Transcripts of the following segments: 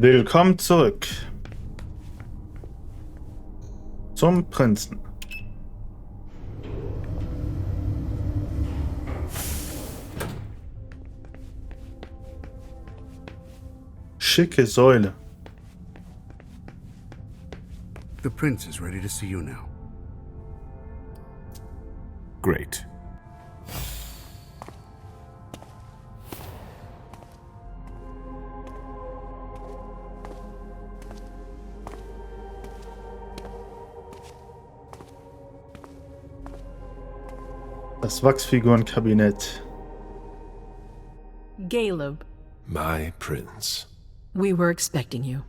Willkommen zurück. Zum Prinzen. Schicke Säule. The prince is ready to see you now. Great. Das Wachsfigurenkabinett. Caleb, My prince. we were expecting you.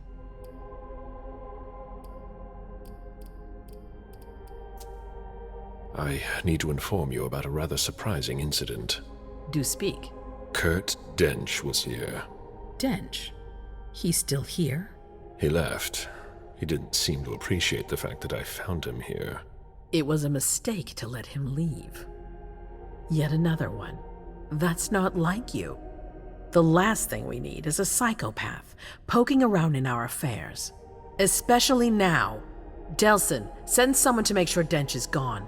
I need to inform you about a rather surprising incident. Do speak. Kurt Dench was here. Dench? He's still here? He left. He didn't seem to appreciate the fact that I found him here. It was a mistake to let him leave. Yet another one. That's not like you. The last thing we need is a psychopath poking around in our affairs. Especially now. Delson, send someone to make sure Dench is gone.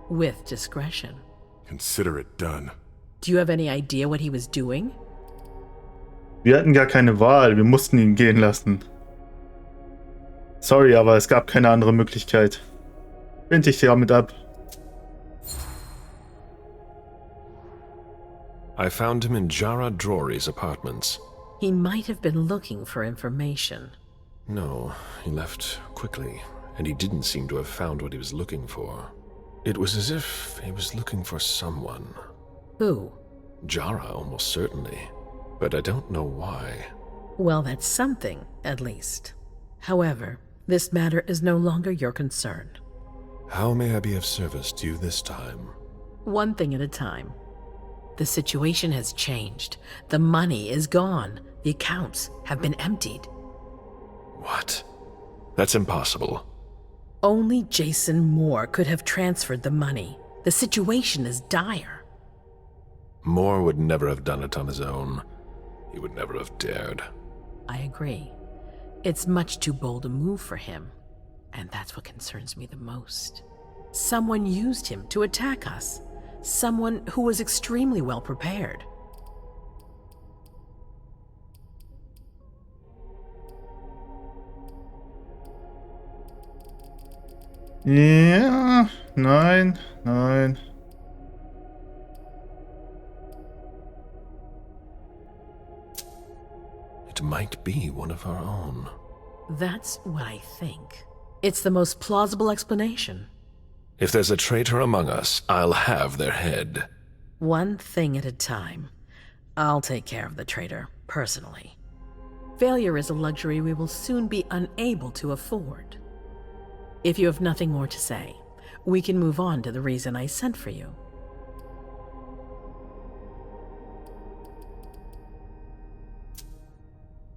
With discretion. Consider it done. Do you have any idea what he was doing? Wir hatten gar keine Wahl, wir mussten ihn gehen lassen. Sorry, aber es gab keine andere Möglichkeit. Find dich damit ab. I found him in Jara Drory's apartments. He might have been looking for information. No, he left quickly, and he didn't seem to have found what he was looking for. It was as if he was looking for someone. Who? Jara, almost certainly. But I don't know why. Well, that's something, at least. However, this matter is no longer your concern. How may I be of service to you this time? One thing at a time. The situation has changed. The money is gone. The accounts have been emptied. What? That's impossible. Only Jason Moore could have transferred the money. The situation is dire. Moore would never have done it on his own. He would never have dared. I agree. It's much too bold a move for him. And that's what concerns me the most. Someone used him to attack us. Someone who was extremely well prepared. Ja, nein. It might be one of our own. That's what I think. It's the most plausible explanation. If there's a traitor among us, I'll have their head. One thing at a time. I'll take care of the traitor, personally. Failure is a luxury we will soon be unable to afford. If you have nothing more to say, we can move on to the reason I sent for you.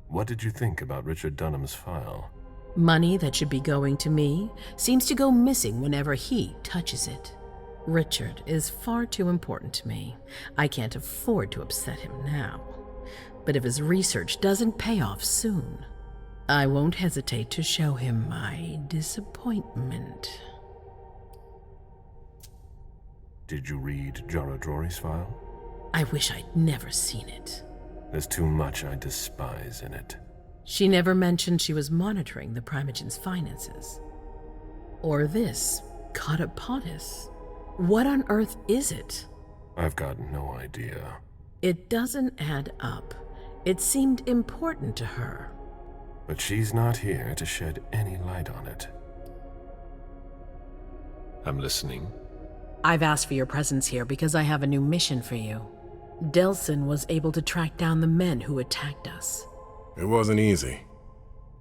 What did you think about Richard Dunham's file? Money that should be going to me seems to go missing whenever he touches it. Richard is far too important to me. I can't afford to upset him now. But if his research doesn't pay off soon, I won't hesitate to show him my disappointment. Did you read Jara Drory's file? I wish I'd never seen it. There's too much I despise in it. She never mentioned she was monitoring the Primogen's finances. Or this, Katapotis. What on earth is it? I've got no idea. It doesn't add up. It seemed important to her. But she's not here to shed any light on it. I'm listening. I've asked for your presence here because I have a new mission for you. Delson was able to track down the men who attacked us. It wasn't easy,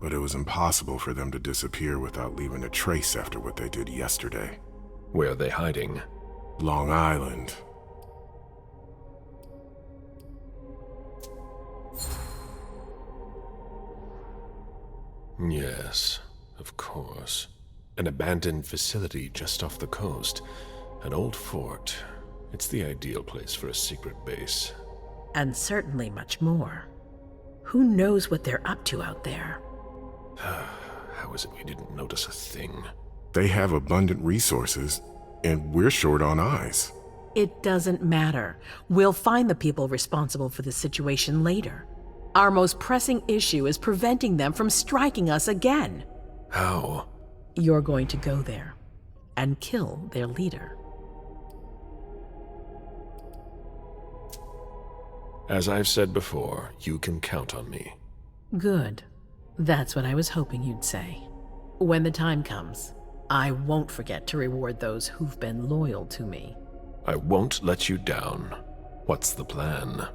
but it was impossible for them to disappear without leaving a trace after what they did yesterday. Where are they hiding? Long Island. Yes, of course. An abandoned facility just off the coast. An old fort. It's the ideal place for a secret base. And certainly much more. Who knows what they're up to out there? How is it we didn't notice a thing? They have abundant resources, and we're short on eyes. It doesn't matter. We'll find the people responsible for the situation later. Our most pressing issue is preventing them from striking us again. How? You're going to go there and kill their leader. As I've said before, you can count on me. Good. That's what I was hoping you'd say. When the time comes, I won't forget to reward those who've been loyal to me. I won't let you down. What's the plan?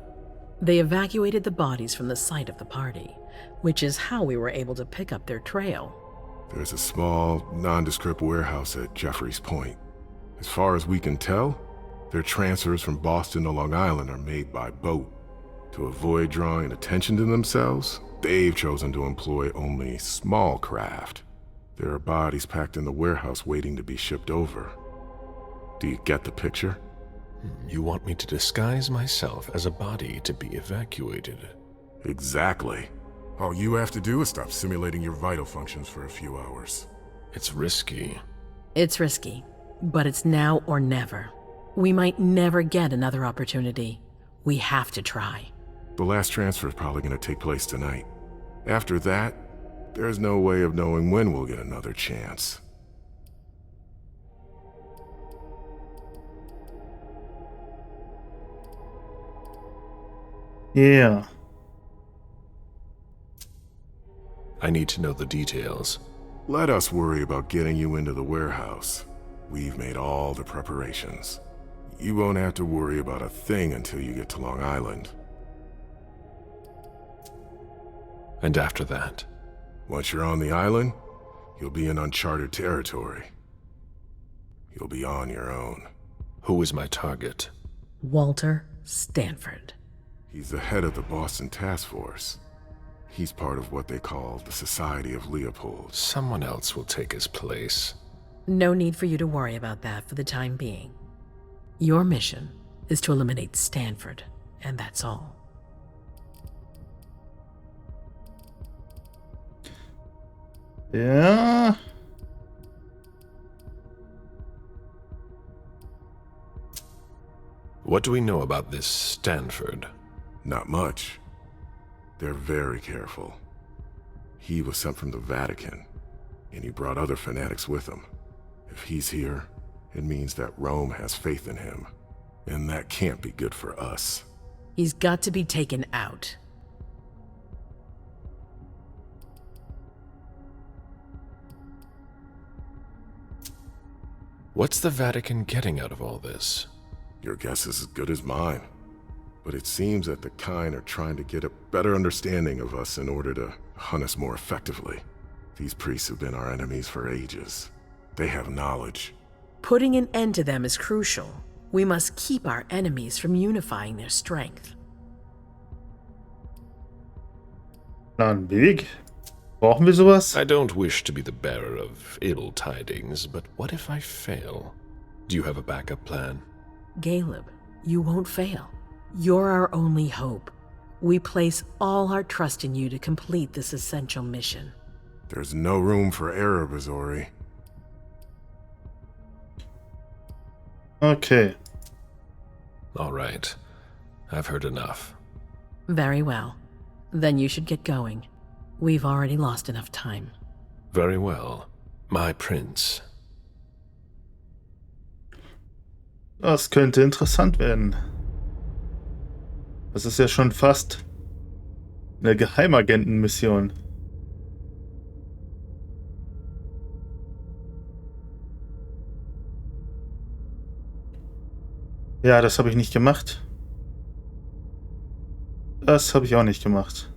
They evacuated the bodies from the site of the party, which is how we were able to pick up their trail. There's a small, nondescript warehouse at Jeffrey's Point. As far as we can tell, their transfers from Boston to Long Island are made by boat. To avoid drawing attention to themselves, they've chosen to employ only small craft. There are bodies packed in the warehouse waiting to be shipped over. Do you get the picture? You want me to disguise myself as a body to be evacuated? Exactly. All you have to do is stop simulating your vital functions for a few hours. It's risky. It's risky, but it's now or never. We might never get another opportunity. We have to try. The last transfer is probably going to take place tonight. After that, there's no way of knowing when we'll get another chance. Yeah. I need to know the details. Let us worry about getting you into the warehouse. We've made all the preparations. You won't have to worry about a thing until you get to Long Island. And after that? Once you're on the island, you'll be in uncharted territory. You'll be on your own. Who is my target? Walter Stanford. He's the head of the Boston Task Force. He's part of what they call the Society of Leopold. Someone else will take his place. No need for you to worry about that for the time being. Your mission is to eliminate Stanford, and that's all. Ja. What do we know about this Stanford? Not much. They're very careful. He was sent from the Vatican, and he brought other fanatics with him. If he's here, it means that Rome has faith in him, and that can't be good for us. He's got to be taken out. What's the Vatican getting out of all this? Your guess is as good as mine. But it seems that the kind are trying to get a better understanding of us in order to hunt us more effectively. These priests have been our enemies for ages. They have knowledge. Putting an end to them is crucial. We must keep our enemies from unifying their strength. Plan Weg. Brauchen wir sowas? I don't wish to be the bearer of ill tidings, but what if I fail? Do you have a backup plan? Caleb, you won't fail. You're our only hope. We place all our trust in you to complete this essential mission. There's no room for error, Bazori. Okay. All right. I've heard enough. Very well. Then you should get going. We've already lost enough time. Very well. My prince. Das könnte interessant werden. Das ist ja schon fast eine Geheimagentenmission. Ja, das habe ich nicht gemacht. Das habe ich auch nicht gemacht.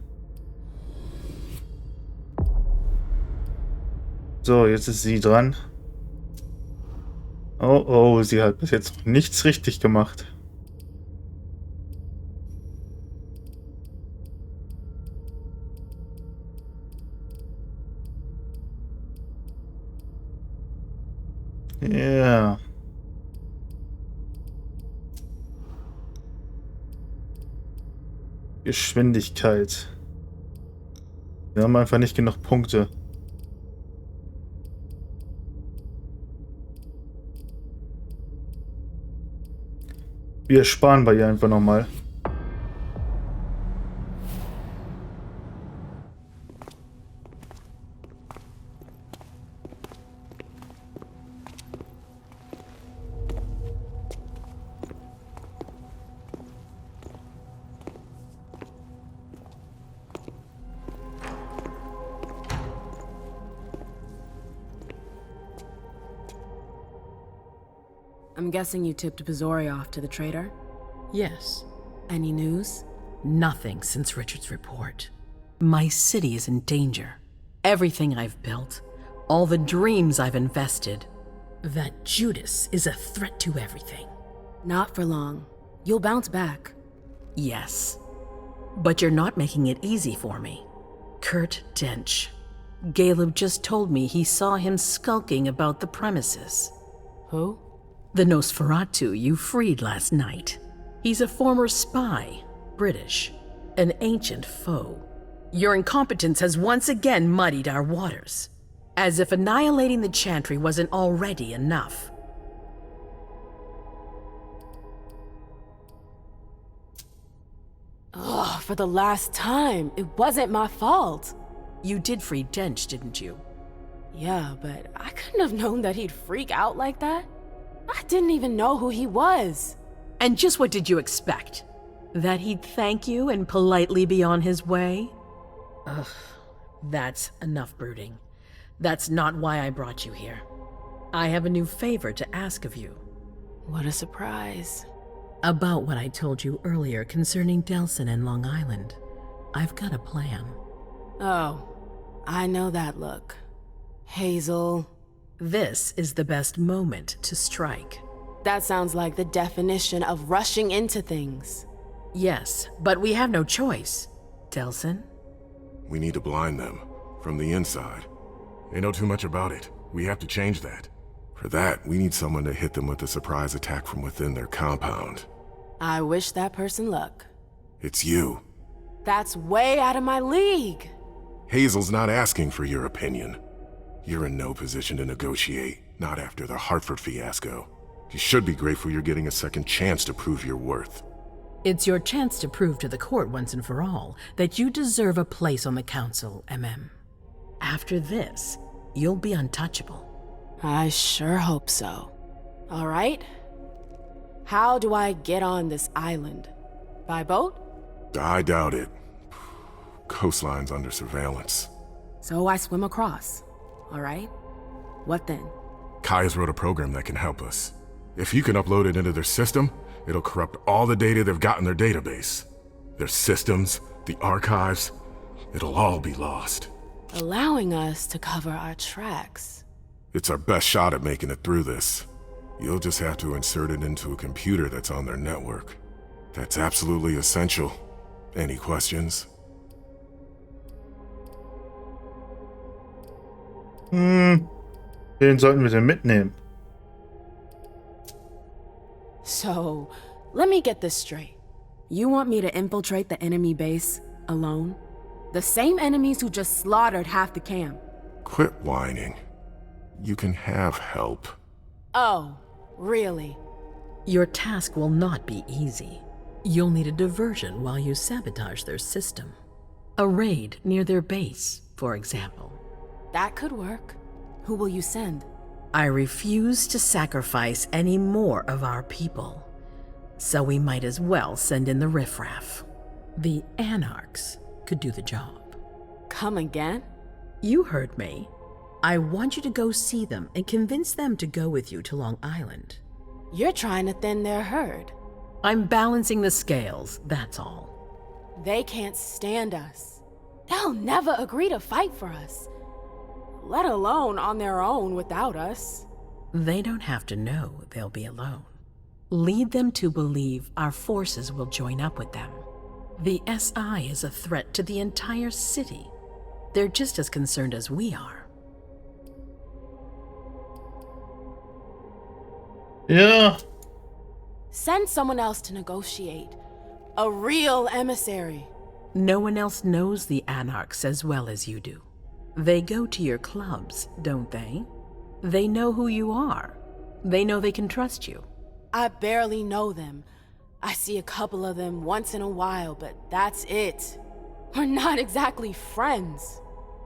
So, jetzt ist sie dran. Oh, oh, sie hat bis jetzt noch nichts richtig gemacht. Ja. Geschwindigkeit. Wir haben einfach nicht genug Punkte. Wir sparen bei ihr einfach nochmal. I'm guessing you tipped Bizori off to the traitor? Yes. Any news? Nothing since Richard's report. My city is in danger. Everything I've built, all the dreams I've invested. That Judas is a threat to everything. Not for long. You'll bounce back. Yes. But you're not making it easy for me. Kurt Dench. Caleb just told me he saw him skulking about the premises. Who? The Nosferatu you freed last night. He's a former spy, British, an ancient foe. Your incompetence has once again muddied our waters, as if annihilating the Chantry wasn't already enough. Ugh, for the last time, it wasn't my fault. You did free Dench, didn't you? Yeah, but I couldn't have known that he'd freak out like that. I didn't even know who he was. And just what did you expect? That he'd thank you and politely be on his way? Ugh, that's enough brooding. That's not why I brought you here. I have a new favor to ask of you. What a surprise. About what I told you earlier concerning Delson and Long Island. I've got a plan. Oh, I know that look. Hazel. This is the best moment to strike. That sounds like the definition of rushing into things. Yes, but we have no choice. Delson? We need to blind them from the inside. They know too much about it. We have to change that. For that, we need someone to hit them with a surprise attack from within their compound. I wish that person luck. It's you. That's way out of my league. Hazel's not asking for your opinion. You're in no position to negotiate, not after the Hartford fiasco. You should be grateful you're getting a second chance to prove your worth. It's your chance to prove to the court once and for all that you deserve a place on the council, MM. After this, you'll be untouchable. I sure hope so. All right. How do I get on this island? By boat? I doubt it. Coastline's under surveillance. So I swim across. All right. What then? Kaya's wrote a program that can help us. If you can upload it into their system, it'll corrupt all the data they've got in their database. Their systems, the archives, it'll all be lost. Allowing us to cover our tracks. It's our best shot at making it through this. You'll just have to insert it into a computer that's on their network. That's absolutely essential. Any questions? Den sollten wir denn mitnehmen? So, let me get this straight. You want me to infiltrate the enemy base alone? The same enemies who just slaughtered half the camp. Quit whining. You can have help. Oh, really? Your task will not be easy. You'll need a diversion while you sabotage their system. A raid near their base, for example. That could work. Who will you send? I refuse to sacrifice any more of our people. So we might as well send in the riffraff. The Anarchs could do the job. Come again? You heard me. I want you to go see them and convince them to go with you to Long Island. You're trying to thin their herd. I'm balancing the scales, that's all. They can't stand us. They'll never agree to fight for us, let alone on their own without us. They don't have to know they'll be alone. Lead them to believe our forces will join up with them. The SI is a threat to the entire city. They're just as concerned as we are. Ja. Send someone else to negotiate. A real emissary. No one else knows the Anarchs as well as you do. They go to your clubs, don't they? They know who you are. They know they can trust you. I barely know them. I see a couple of them once in a while, but that's it. We're not exactly friends.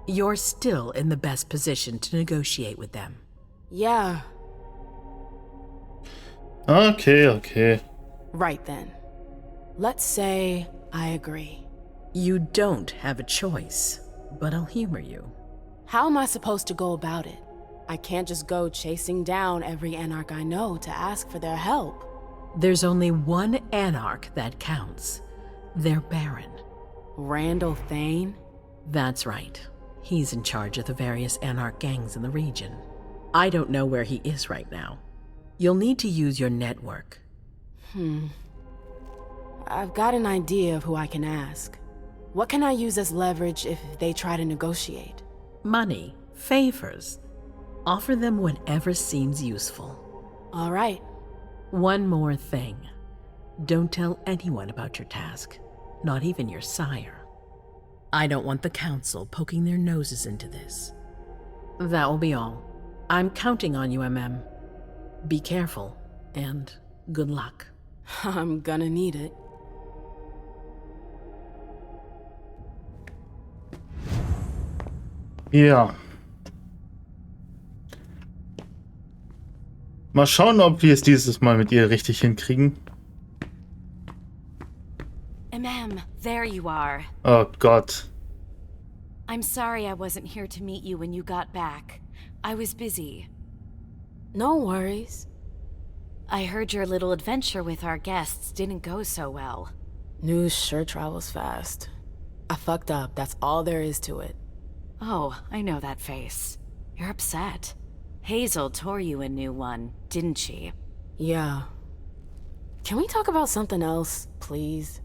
You're still in the best position to negotiate with them. Yeah. Okay. Right then. Let's say I agree. You don't have a choice, but I'll humor you. How am I supposed to go about it? I can't just go chasing down every Anarch I know to ask for their help. There's only one Anarch that counts. Their Baron. Randall Thane? That's right. He's in charge of the various Anarch gangs in the region. I don't know where he is right now. You'll need to use your network. I've got an idea of who I can ask. What can I use as leverage if they try to negotiate? Money, favors. Offer them whatever seems useful. All right. One more thing. Don't tell anyone about your task, not even your sire. I don't want the council poking their noses into this. That will be all. I'm counting on you, MM. Be careful, and good luck. I'm gonna need it. Ja. Mal schauen, ob wir es dieses Mal mit ihr richtig hinkriegen. There you are. Oh Gott. I'm sorry I wasn't here to meet you when you got back. I was busy. No worries. I heard your little adventure with our guests didn't go so well. News sure travels fast. I fucked up, that's all there is to it. Oh, I know that face. You're upset. Hazel tore you a new one, didn't she? Yeah. Can we talk about something else, please?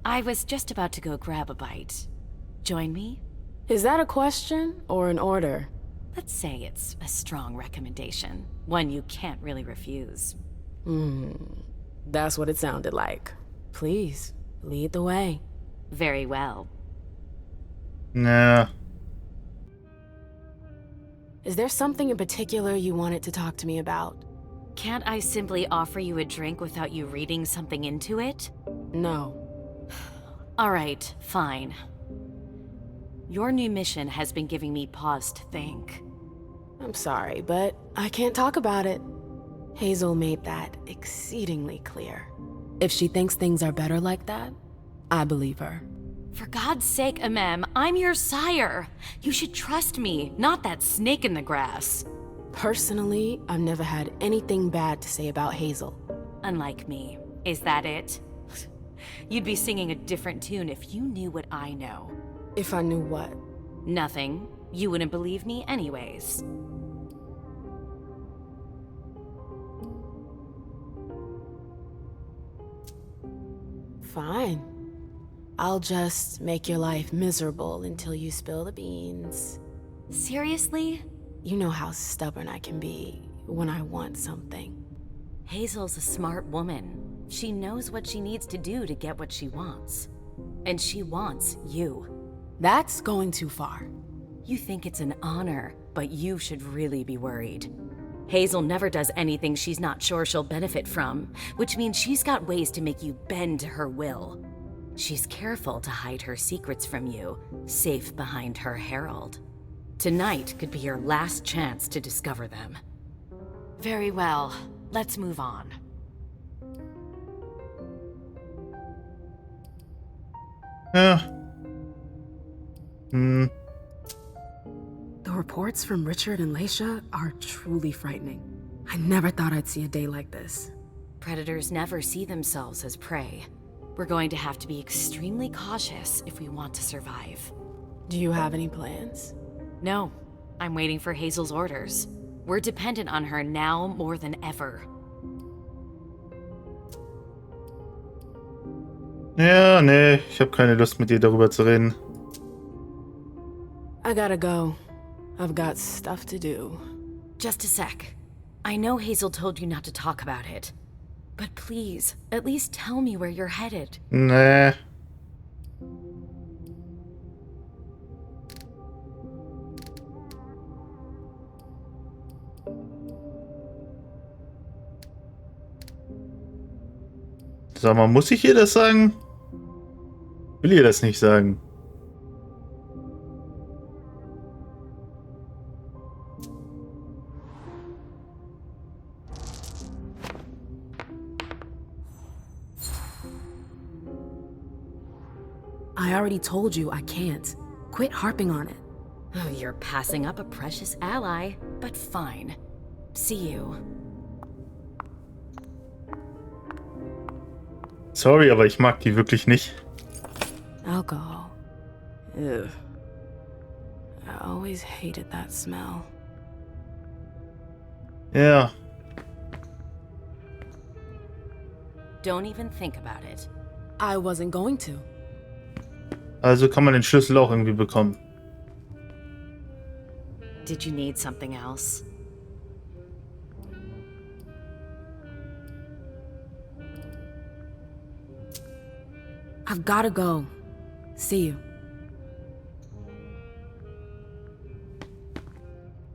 I was just about to go grab a bite. Join me? Is that a question or an order? Let's say it's a strong recommendation. One you can't really refuse. That's what it sounded like. Please, lead the way. Very well. Nah. Is there something in particular you wanted to talk to me about? Can't I simply offer you a drink without you reading something into it? No. All right, fine. Your new mission has been giving me pause to think. I'm sorry, but I can't talk about it. Hazel made that exceedingly clear. If she thinks things are better like that, I believe her. For God's sake, Amem, I'm your sire. You should trust me, not that snake in the grass. Personally, I've never had anything bad to say about Hazel. Unlike me. Is that it? You'd be singing a different tune if you knew what I know. If I knew what? Nothing. You wouldn't believe me anyways. Fine. I'll just make your life miserable until you spill the beans. Seriously? You know how stubborn I can be when I want something. Hazel's a smart woman. She knows what she needs to do to get what she wants. And she wants you. That's going too far. You think it's an honor, but you should really be worried. Hazel never does anything she's not sure she'll benefit from, which means she's got ways to make you bend to her will. She's careful to hide her secrets from you, safe behind her herald. Tonight could be your last chance to discover them. Very well, let's move on. Ja. The reports from Richard and Leisha are truly frightening. I never thought I'd see a day like this. Predators never see themselves as prey. We're going to have to be extremely cautious if we want to survive. Do you have any plans? No, I'm waiting for Hazel's orders. We're dependent on her now more than ever. Ja, nee, ich habe keine Lust mit dir darüber zu reden. I gotta go. I've got stuff to do. Just a sec. I know Hazel told you not to talk about it. But please, at least tell me where you're headed. Nee. Sag mal, muss ich ihr das sagen? Will ihr das nicht sagen? I already told you I can't. Quit harping on it. Oh, you're passing up a precious ally, but fine. See you. Sorry, aber ich mag die wirklich nicht. Alcohol. Ugh. I always hated that smell. Ja. Don't even think about it. I wasn't going to. Also kann man den Schlüssel auch irgendwie bekommen. Did you need something else? I've gotta go. See you.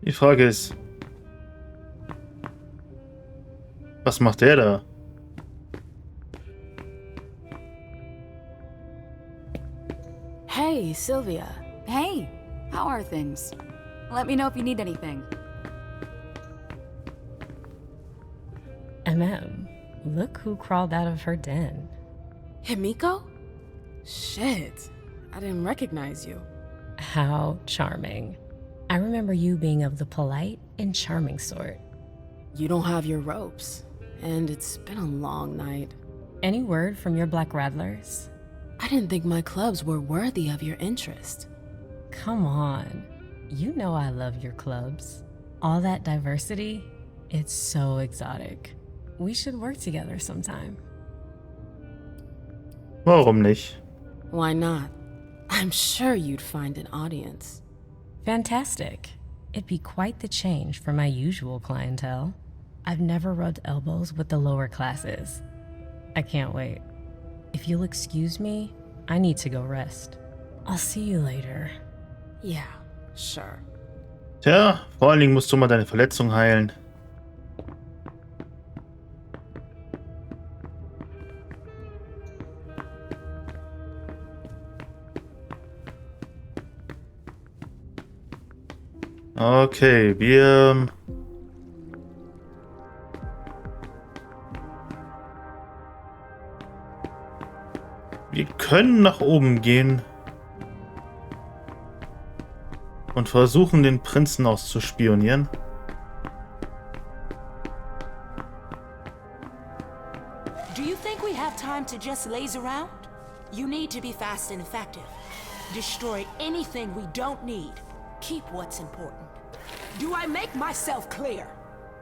Die Frage ist, was macht der da? Hey, Sylvia. Hey, how are things? Let me know if you need anything. Look who crawled out of her den. Himiko? Shit. I didn't recognize you. How charming. I remember you being of the polite and charming sort. You don't have your ropes. And it's been a long night. Any word from your black rattlers? I didn't think my clubs were worthy of your interest. Come on. You know I love your clubs. All that diversity, it's so exotic. We should work together sometime. Warum nicht? Why not? I'm sure you'd find an audience. Fantastic. It'd be quite the change from my usual clientele. I've never rubbed elbows with the lower classes. I can't wait. If you'll excuse me, I need to go rest. I'll see you later. Yeah, sure. Tja, vor allen Dingen musst du mal deine Verletzung heilen. Okay, wir können nach oben gehen und versuchen, den Prinzen auszuspionieren. Do you think we have time to just laze around? You need to be fast and effective. Destroy anything we don't need. Keep what's important. Do I make myself clear?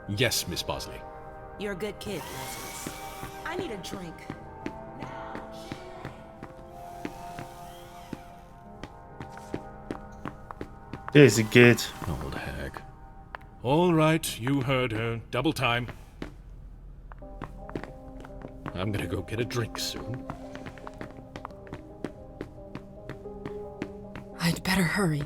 Yes, Miss Bosley. You're a good kid, Lazarus. I need a drink. Daisy geht. Old hag. All right, you heard her. Double time. I'm gonna go get a drink soon. I'd better hurry.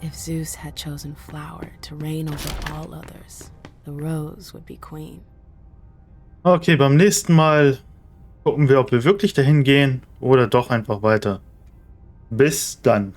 If Zeus had chosen flower to reign over all others, the rose would be queen. Okay, beim nächsten Mal gucken wir, ob wir wirklich dahin gehen oder doch einfach weiter. Bis dann.